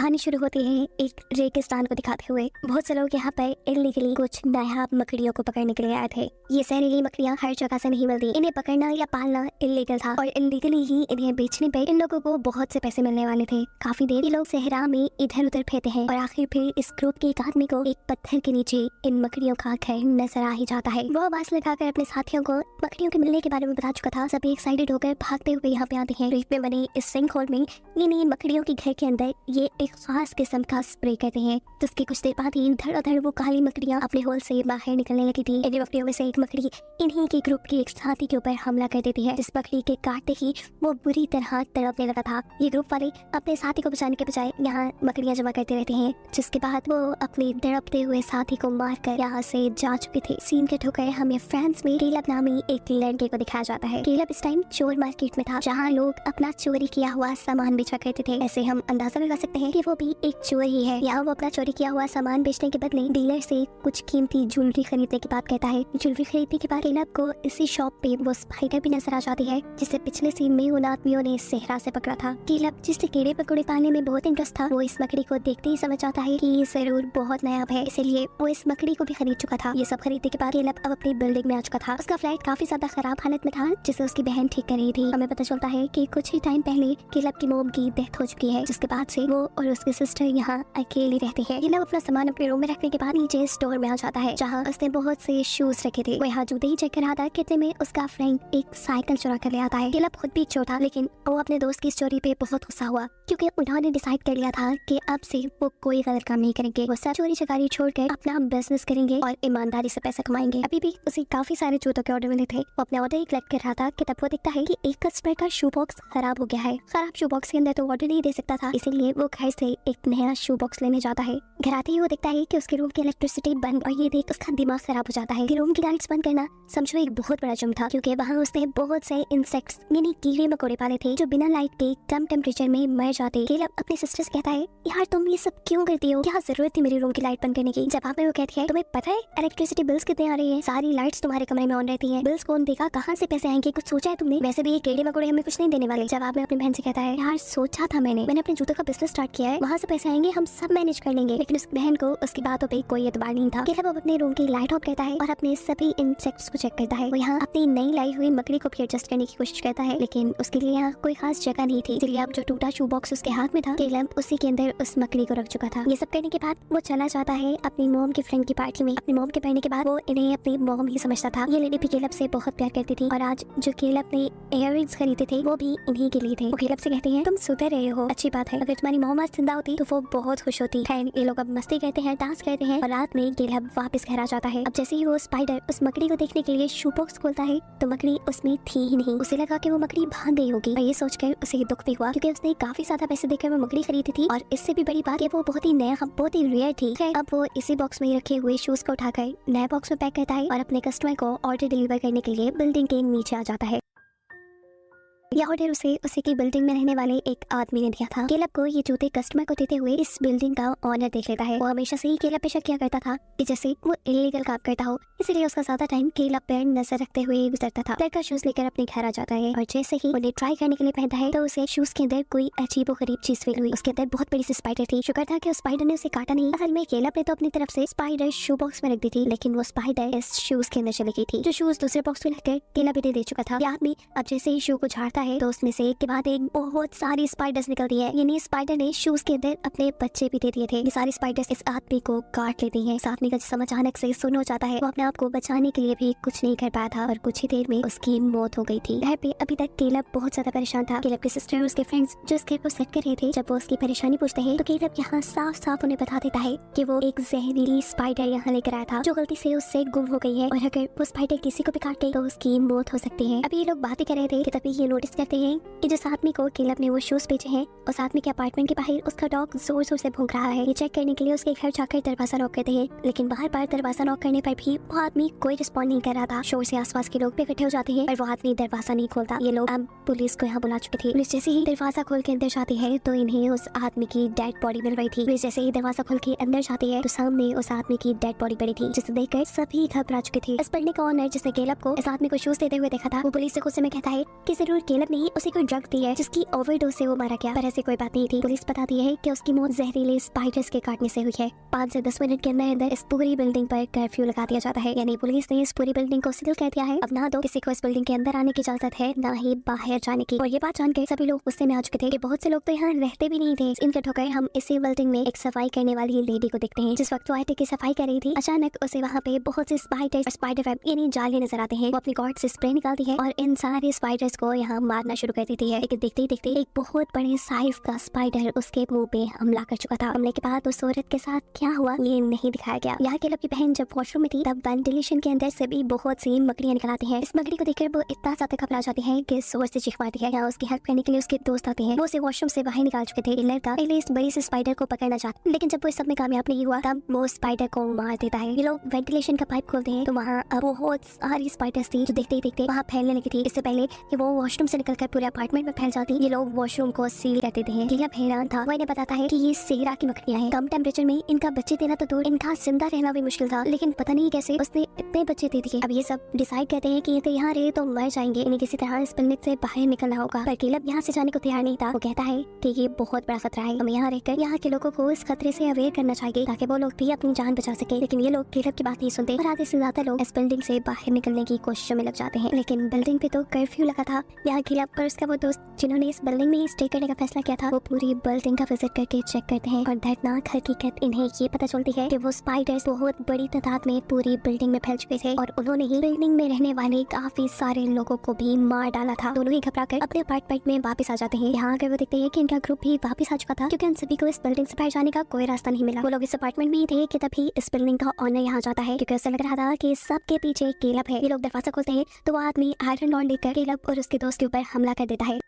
कहानी शुरू होती है एक रेगिस्तान को दिखाते हुए। बहुत से लोग यहाँ पर इल्लीगली कुछ नायाब मकड़ियों को पकड़ने के लिए आए थे। ये जहरीली मकड़ियाँ हर जगह से नहीं मिलती, इन्हें पकड़ना या पालना इल्लीगल था और इल्लीगली ही इन्हें बेचने पे इन लोगों को बहुत से पैसे मिलने वाले थे। काफी देर ये लोग सहरा में इधर उधर फेरते हैं और आखिर फिर इस ग्रुप के एक आदमी को एक पत्थर के नीचे इन मकड़ियों का घर नजर आ ही जाता है। वो आवाज लगाकर अपने साथियों को मकड़ियों के मिलने के बारे में बता चुका था। सभी एक्साइटेड होकर भागते हुए यहाँ पे आते हैं। रेत में बने इस सिंक होल में इन मकड़ियों के घर के अंदर ये एक खास किस्म का स्प्रे करते हैं, तो उसके कुछ देर बाद ही धड़ाधड़ वो काली मकड़ियाँ अपने होल से बाहर निकलने लगी थी। इन मकड़ियों में से एक मकड़ी इन्हीं के ग्रुप के एक साथी के ऊपर हमला कर देती है, जिस मकड़ी के काटते ही वो बुरी तरह तड़पने लगा था। ये ग्रुप वाले अपने साथी को बचाने के बजाय यहाँ मकड़ियाँ जमा करते रहते हैं, जिसके बाद वो अपने तड़पते हुए साथी को मारकर यहाँ से जा चुके थे। सीन कट होकर हमें फ्रांस में केलब नामी एक लड़के को दिखाया जाता है। केलब इस टाइम चोर मार्केट में था, जहाँ लोग अपना चोरी किया हुआ सामान बेचा करते थे। ऐसे हम अंदाजा लगा सकते हैं कि वो भी एक चोर ही है। यहाँ वो अपना चोरी किया हुआ सामान बेचने के बदले डीलर से कुछ कीमती ज्वेलरी खरीदने की बात कहता है। ज्वेलरी खरीदने के बाद केलब को इसी शॉप पे वो स्पाइडर भी नजर आ जाती है, जिसे पिछले सीन में उन आदमियों ने सेहरा से पकड़ा था। केलब जिससे कीड़े पकौड़े पालने में बहुत इंटरेस्ट था, वो इस मकड़ी को देखते ही समझ आता है कि ये जरूर बहुत नायाब है, इसीलिए वो इस मकड़ी को भी खरीद चुका था। ये सब खरीदने के बाद केलब अब अपनी बिल्डिंग में आ चुका था। उसका फ्लैट काफी ज्यादा खराब हालत में था, जिसे उसकी बहन ठीक कर रही थी। हमें पता चलता है कि कुछ ही टाइम पहले केलब की मोम की डेथ हो चुकी है, जिसके बाद से वो और उसकी सिस्टर यहाँ अकेले रहते हैं। केलब अपना सामान अपने रूम में रखने के बाद नीचे स्टोर में आ जाता है, जहाँ उसने बहुत से शूज रखे थे। वो यहाँ जूते ही चेक कर रहा था, कितने में उसका फ्रेंड एक साइकिल चुरा कर ले आता है। केलब खुद भी चोर था, लेकिन वो अपने दोस्त की स्टोरी पे बहुत गुस्सा हुआ, क्योंकि उन्होंने डिसाइड कर लिया था कि अब से वो कोई गलत काम नहीं करेंगे। वो सब चोरी चकारी छोड़कर अपना बिजनेस करेंगे और ईमानदारी से पैसा कमाएंगे। अभी भी उसे काफी सारे जूतों के ऑर्डर मिले थे। वो अपने ऑर्डर कलेक्ट कर रहा था कि तब वो देखता है कि एक कस्टमर का शू बॉक्स खराब हो गया है। खराब शू बॉक्स के अंदर तो ऑर्डर नहीं दे सकता था, इसीलिए वो घर से एक नया शू बॉक्स लेने जाता है। घर आते ही वो देखता है कि उसके रूम की इलेक्ट्रिसिटी बंद, और ये देख उसका दिमाग खराब हो जाता है कि रूम की लाइट्स बंद करना समझो एक बहुत बड़ा जुर्म था, क्योंकि वहाँ उसने बहुत से इंसेक्ट्स यानी कीड़े मकोड़े पाले थे जो बिना लाइट के कम टेम्परेचर में मर जाते। केलब अपने सिस्टर से कहता है, यार तुम ये सब क्यों करती हो, क्या जरूरत थी मेरी रूम की लाइट बंद करने की। जवाब में वो कहती है, तुम्हें पता है इलेक्ट्रिसिटी बिल्स कितने आ रही है, सारी लाइट्स तुम्हारे कमरे में ऑन रहती है, बिल्स कौन देगा, कहाँ से पैसे आएंगे, कुछ सोचा है तुमने, वैसे भी ये कीड़े मकोड़े हमें कुछ नहीं देने वाले। जवाब में अपनी बहन से कहता है, यार सोचा था मैंने अपने जूतों का बिजनेस स्टार्ट किया है, वहाँ से पैसे आएंगे, हम सब मैनेज कर लेंगे। लेकिन उस बहन को उसकी बातों पे कोई एतबार नहीं था। केलब अपने रूम की लाइट ऑफ करता है और अपने सभी इंसेक्ट्स को चेक करता है। वो यहाँ अपनी नई लाई हुई मकड़ी को भी एडजस्ट करने की कोशिश करता है, लेकिन उसके लिए यहाँ कोई खास जगह नहीं थी, इसलिए अब जो टूटा शू बॉक्स उसके हाथ में था, केलब उसी के अंदर उस मकड़ी को रख चुका था। ये सब करने के बाद वो चला जाता है अपनी मोम की फ्रेंड की पार्टी में। अपनी मोम के पढ़ने के बाद वो इन्हें अपनी मोम ही समझता था। ये लेडी भी केलब से बहुत प्यार करती थी, और आज जो केलब ने इयररिंग्स खरीदे थे वो भी इन्हीं के लिए थे। वो केलब से कहते हैं, तुम सुधर रहे हो, अच्छी बात है, अगर तुम्हारी मोम आज जिंदा होती तो वो बहुत खुश होती। खैर ये लोग अब मस्ती करते हैं, डांस करते हैं, और रात में केलब वापस घर आ जाता है। अब जैसे ही वो स्पाइडर उस मकड़ी को देखने के लिए शू बॉक्स खोलता है, तो मकड़ी उसमें थी ही नहीं। उसे लगा कि वो मकड़ी भाग गई होगी, और ये सोचकर उसे दुख भी हुआ, क्योंकि उसने काफी ज्यादा पैसे देकर वो मकड़ी खरीदी थी, और इससे भी बड़ी बात वो बहुत ही नया, बहुत ही रेयर थी। खैर अब वो इसी बॉक्स में रखे हुए शूज को उठाकर नए बॉक्स में पैक करता है और अपने कस्टमर को ऑर्डर डिलीवर करने के लिए बिल्डिंग के नीचे आ जाता है। यह ऑर्डर उसी की बिल्डिंग में रहने वाले एक आदमी ने दिया था। केलब को ये जूते कस्टमर को देते हुए इस बिल्डिंग का ऑनर देख लेता है। वो हमेशा से ही केलब पे शक किया करता था कि जैसे वो इलीगल काम करता हो, इसीलिए उसका ज्यादा टाइम केलब पर नजर रखते हुए गुजरता था। लड़का शूज लेकर अपने घर आ जाता है, और जैसे ही उन्हें ट्राई करने के लिए पहनता है, तो उसे शूज के अंदर कोई अजीबोगरीब चीज फील हुई। उसके अंदर बहुत बड़ी सी स्पाइडर थी। शुक्र था कि उस स्पाइडर ने उसे काटा नहीं। असल में केलब ने तो अपनी तरफ से स्पाइडर शू बॉक्स में रख दी थी, लेकिन वो स्पाइडर इस शूज के अंदर चली गई थी। जो शूज दूसरे बॉक्स में रखकर केलब इन्हें दे चुका था। ये आदमी अब जैसे ही शू को झाड़ता है, तो उसमें से के बाद एक बहुत सारी स्पाइडर्स निकलती है। यानी स्पाइडर ने शूज के अंदर अपने बच्चे भी दे दिए थे। ये सारी स्पाइडर्स इस आदमी को काट लेती हैं। इस आदमी का जिस्म अचानक से सुन्न हो जाता है। वो अपने आप को बचाने के लिए भी कुछ नहीं कर पाया था, और कुछ ही देर में उसकी मौत हो गई थी। घर पे अभी तक केलब बहुत ज्यादा परेशान था। केलब के सिस्टर और उसके फ्रेंड्स जो इस घर को सेट कर रहे थे, जब वो उसकी परेशानी पूछते हैं, तो केलब यहाँ साफ साफ उन्हें बता देता है कि वो एक जहरीली स्पाइडर यहाँ लेकर आया था, जो गलती से उससे गुम हो गई है, और अगर वो स्पाइडर किसी को भी काट गई तो उसकी मौत हो सकती है। अभी ये लोग बातें कर रहे थे कि तभी ये नोटिस करते हैं कि जिस आदमी को केलब ने वो शूज बेचे हैं, उस आदमी के अपार्टमेंट के बाहर उसका डॉग जोर जोर से भौंक रहा है। ये चेक करने के लिए उसके घर जाकर दरवाजा नॉक करते हैं, लेकिन बार बार दरवाजा नॉक करने पर भी वो आदमी कोई रिस्पॉन्ड नहीं कर रहा था। शोर से आसपास के लोग भी इकट्ठे हो जाते हैं, और वो आदमी दरवाजा नहीं खोलता। ये लोग अब पुलिस को यहाँ बुला चुके थे। पुलिस जैसे ही दरवाजा खोल के अंदर जाती है, तो इन्हें उस आदमी की डेड बॉडी मिल रही थी। पुलिस जैसे ही दरवाजा खोल के अंदर जाती है, तो सामने उस आदमी की डेड बॉडी पड़ी थी, जिसे देखकर सभी घबरा चुके थे। इस बिल्डिंग का ओनर जिसने केलब को इस आदमी को शूज देते हुए देखा था, वो पुलिस से गुस्से में कहता है कि जरूर केलब केलब ने ही उसे कोई ड्रग दी है जिसकी ओवरडोज से वो मारा गया, पर ऐसी कोई बात नहीं थी। पुलिस बताती है कि उसकी मौत जहरीले स्पाइडर्स के काटने से हुई है। 5 से 10 मिनट के अंदर अंदर इस पूरी बिल्डिंग पर कर्फ्यू लगा दिया जाता है, यानी पुलिस ने इस पूरी बिल्डिंग को सील कर दिया है। अब ना तो किसी को इस बिल्डिंग के अंदर आने की इजाजत है, ना ही बाहर जाने की। और ये बात जानकर सभी लोग गुस्से में आ चुके थे कि बहुत से लोग तो यहाँ रहते भी नहीं थे। इनके ठोकर हम इसी बिल्डिंग में एक सफाई करने वाली लेडी को देखते हैं। जिस वक्त वो आटे की सफाई कर रही थी, अचानक उसे वहाँ पे बहुत से स्पाइडर वेब यानी जाले नजर आते हैं। वो अपनी गॉड से स्प्रे निकालती है और इन सारे स्पाइडर्स को यहाँ मारना शुरू कर देती है। लेकिन देखते ही देखते एक बहुत बड़े साइज का स्पाइडर उसके मुंह पे हमला कर चुका था। हमले के बाद उस औरत के साथ क्या हुआ ये नहीं दिखाया गया। यहाँ केलब की बहन जब वॉशरूम में थी तब वेंटिलेशन के अंदर से भी बहुत सी मकड़ियां निकल आती हैं। इस मकड़ी को देखकर वो इतना ज्यादा घबरा जाती है कि जोर से चीख मारती है। यहाँ उसकी हेल्प करने के लिए उसके दोस्त आते हैं। वो उसे वॉशरूम से बाहर निकाल चुके थे। लड़का पहले इस बड़ी से स्पाइडर को पकड़ना चाहता, लेकिन जब वो इस सब में कामयाब नहीं हुआ तब वो स्पाइडर को मार देता है। ये लोग वेंटिलेशन का पाइप खोलते हैं तो वहाँ अब बहुत सारी स्पाइडर्स थी जो देखते ही देखते वहाँ फैलने लगी थी। इससे पहले कि वो वॉशरूम से निकलकर पूरे अपार्टमेंट में फैल जाती, ये लोग वॉशरूम को सील कर देते हैं। केलब हैरान था। वो इन्हें बताता है कि ये सेहरा की मकड़ियां हैं। कम टेम्परेचर में इनका बच्चे देना तो दूर, इनका जिंदा रहना भी मुश्किल था, लेकिन पता नहीं कैसे उसने इतने बच्चे दे दिए। अब ये सब डिसाइड करते हैं कि ये तो यहाँ रहे तो मर जाएंगे, इन्हें किसी तरह इस बिल्डिंग से बाहर निकलना होगा। पर केलब यहाँ से जाने को तैयार नहीं था। वो कहता है कि ये बहुत बड़ा खतरा है, हमें यहाँ रहकर यहाँ के लोगों को इस खतरे से अवेयर करना चाहिए ताकि वो लोग भी अपनी जान बचा सके। लेकिन ये लोग केलब की बात नहीं सुनते और आधे से ज्यादा लोग इस बिल्डिंग से बाहर निकलने की कोशिशों में लग जाते हैं। लेकिन बिल्डिंग पे तो कर्फ्यू लगा था। यहाँ केलब और उसका वो दोस्त जिन्होंने इस बिल्डिंग में स्टे करने का फैसला किया था, वो पूरी बिल्डिंग का विजिट करके चेक करते हैं और दर्दनाक हकीकत इन्हें ये पता चलती है कि वो स्पाइडर्स बहुत बड़ी तादाद में पूरी बिल्डिंग में फैल चुके थे और उन्होंने ही बिल्डिंग में रहने वाले काफी सारे लोगों को भी मार डाला था। दोनों ही घबराकर अपने अपार्टमेंट में वापस आ जाते हैं। यहाँ आकर वो देखते हैं कि इनका ग्रुप भी वापस आ चुका था क्योंकि उन सभी को इस बिल्डिंग से बाहर जाने का कोई रास्ता नहीं मिला। वो लोग इस अपार्टमेंट में ही थे कि तभी इस बिल्डिंग का ऑनर यहाँ जाता है क्योंकि उसे लग रहा था कि सबके पीछे केलब है। ये लोग दरवाजा खोलते हैं तो वो आदमी आयरन रॉड लेकर केलब और उसके दोस्त के ऊपर हमला कर देता है।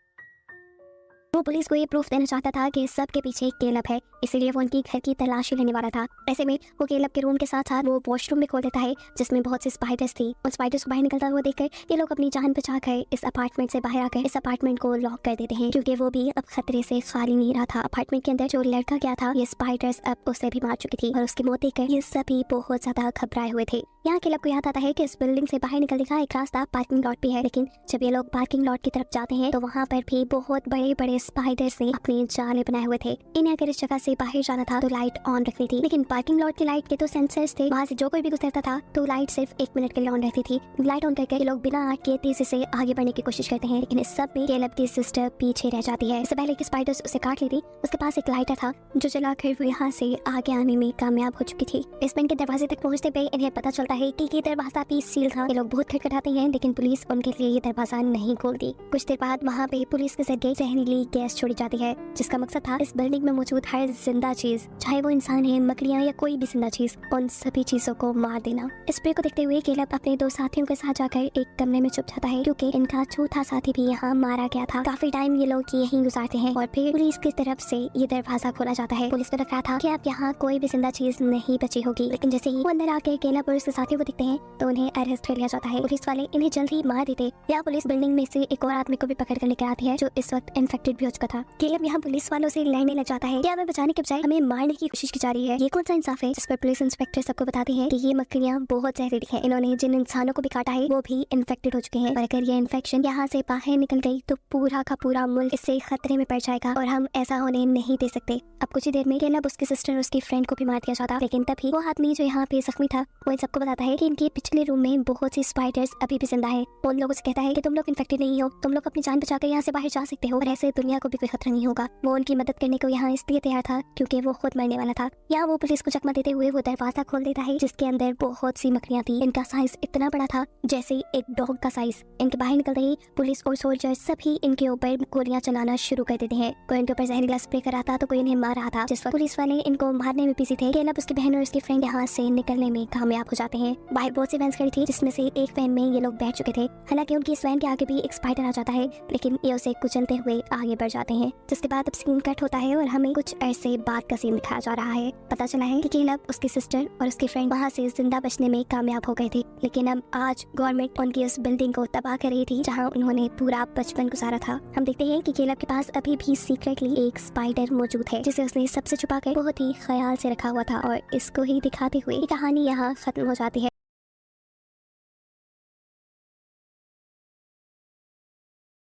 वो पुलिस को ये प्रूफ देना चाहता था कि सबके पीछे केलब है, इसीलिए वो उनकी घर की तलाशी लेने वाला था। ऐसे में वो केलब के रूम के साथ साथ वो वॉशरूम भी खोल देता है जिसमें बहुत सी स्पाइडर्स थी। उन स्पाइडर्स को बाहर निकलता हुआ देखकर ये लोग अपनी जान बचाकर इस अपार्टमेंट से बाहर आकर इस अपार्टमेंट को लॉक कर देते हैं क्योंकि वो भी अब खतरे से खाली नहीं रहा था। अपार्टमेंट के अंदर जो लड़का गया था ये स्पाइडर्स अब उसे भी मार चुकी थी और उसकी मौत देखकर ये सभी बहुत ज्यादा घबराए हुए थे। यहाँ केलब को याद आता है कि इस बिल्डिंग से बाहर निकलने का एक रास्ता पार्किंग लॉट भी है, लेकिन जब ये लोग पार्किंग लॉट की तरफ जाते हैं तो वहाँ पर भी बहुत बड़े बड़े स्पाइडर्स ने अपने जाले बनाए हुए थे। इन्हें अगर इस जगह से बाहर जाना था तो लाइट ऑन रखनी थी, लेकिन पार्किंग लॉट की लाइट के तो सेंसर्स थे, वहाँ से जो कोई भी गुजरता था तो लाइट सिर्फ 1 मिनट के लिए ऑन रहती थी। लाइट ऑन करके ये लोग बिना आग के तेजी से आगे बढ़ने की कोशिश करते हैं, लेकिन इस सब में केलब की सिस्टर पीछे रह जाती है। इससे पहले कि स्पाइडर्स उसे काट लेती उसके पास एक लाइटर था जो जलाकर वो यहाँ से आगे आने में कामयाब हो चुकी थी। बेसमेंट के दरवाजे तक पहुँचते पे इन्हें पता चलता है कि ये दरवाजा भी सील था। ये लोग बहुत खटखटाते हैं लेकिन पुलिस उनके लिए ये दरवाजा नहीं खोलती। कुछ देर बाद वहाँ पे पुलिस के जरिए जहरीली गैस छोड़ी जाती है जिसका मकसद था इस बिल्डिंग में मौजूद हर जिंदा चीज, चाहे वो इंसान है, मकड़ियाँ या कोई भी जिंदा चीज, उन सभी चीजों को मार देना। इस स्प्रे को देखते हुए केलब अपने 2 साथियों के साथ जाकर एक कमरे में छुप जाता है क्योंकि इनका चौथा साथी भी यहाँ मारा गया था। काफी टाइम ये लोग यहीं गुजारते हैं और फिर पुलिस की तरफ से ये दरवाजा खोला जाता है। पुलिस को लग रहा था कि अब यहाँ कोई भी जिंदा चीज नहीं बची होगी, लेकिन जैसे ही वो अंदर आकर केलब और उसके साथियों को दिखते हैं तो उन्हें अरेस्ट कर लिया जाता है। पुलिस वाले इन्हें जल्द ही मार देते। यहाँ पुलिस बिल्डिंग में से एक और आदमी को भी पकड़ कर लेकर आती है जो इस वक्त इन्फेक्टेड भी हो चुका था। केलब यहाँ पुलिस वालों से लड़ने लग जाता है कि हमें बचाने के बजाय हमें मारने की कोशिश की जा रही है। ये कौन सा इंसाफ है? जिस पर पुलिस इंस्पेक्टर सबको बताते हैं कि ये मकड़ियाँ बहुत जहरीली हैं, इन्होंने जिन इंसानों को भी काटा है वो भी इन्फेक्टेड हो चुके हैं और अगर ये इन्फेक्शन यहाँ से बाहर निकल गई तो पूरा का पूरा मुल्क इससे खतरे में पड़ जाएगा और हम ऐसा होने नहीं दे सकते। अब कुछ ही देर में केलब उसकी सिस्टर और उसकी फ्रेंड को भी मार दिया जाता, लेकिन तभी वो आदमी जो यहाँ पे जख्मी था वो इन सबको बताता है कि इनके पिछले रूम में बहुत सी स्पाइडर्स अभी भी जिंदा है। उन लोगों से कहता है कि तुम लोग इन्फेक्टेड नहीं हो, तुम लोग अपनी जान बचाकर यहाँ से बाहर जा सकते हो और ऐसे दुनिया को भी कोई खतरा नहीं होगा। वो उनकी मदद करने को यहाँ इसलिए तैयार था क्योंकि वो खुद मरने वाला था। यहाँ वो पुलिस को चकमा देते हुए वो दरवाजा खोल देता है जिसके अंदर बहुत सी मकड़ियाँ थी। इनका साइज इतना बड़ा था जैसे एक डॉग का साइज। इनके बाहर निकलते ही पुलिस और सोल्जर सभी इनके ऊपर गोलियां चलाना शुरू कर देते हैं। कोई इनके ऊपर जहरीला स्प्रे कर रहा था तो कोई इन्हें मार रहा था। जिस वक्त पुलिस वाले इनको मारने में बिजी थे, केलब उसकी बहन और उसकी फ्रेंड यहाँ से निकलने में कामयाब हो जाते हैं। बाहर बहुत सी वैन्स खड़ी थी जिसमें से एक वैन में ये लोग बैठ चुके थे। हालांकि उनकी इस वैन के आगे भी एक स्पाइडर आ जाता है लेकिन ये उसे कुचलते हुए आगे बढ़ जाते हैं। जिसके बाद अब सीन कट होता है और हमें कुछ अरसे बाद का सीन दिखाया जा रहा है। पता चला है कि केलब, उसकी सिस्टर और उसकी फ्रेंड वहाँ से जिंदा बचने में कामयाब हो गए थे, लेकिन अब आज गवर्नमेंट उनकी उस बिल्डिंग को तबाह कर रही थी जहाँ उन्होंने पूरा बचपन गुजारा था। हम देखते हैं कि केलब के पास अभी भी सीक्रेटली एक स्पाइडर मौजूद है जिसे उसने सबसे छुपा कर बहुत ही ख्याल से रखा हुआ था और इसको ही दिखाते हुए कहानी यहाँ खत्म हो जाती है।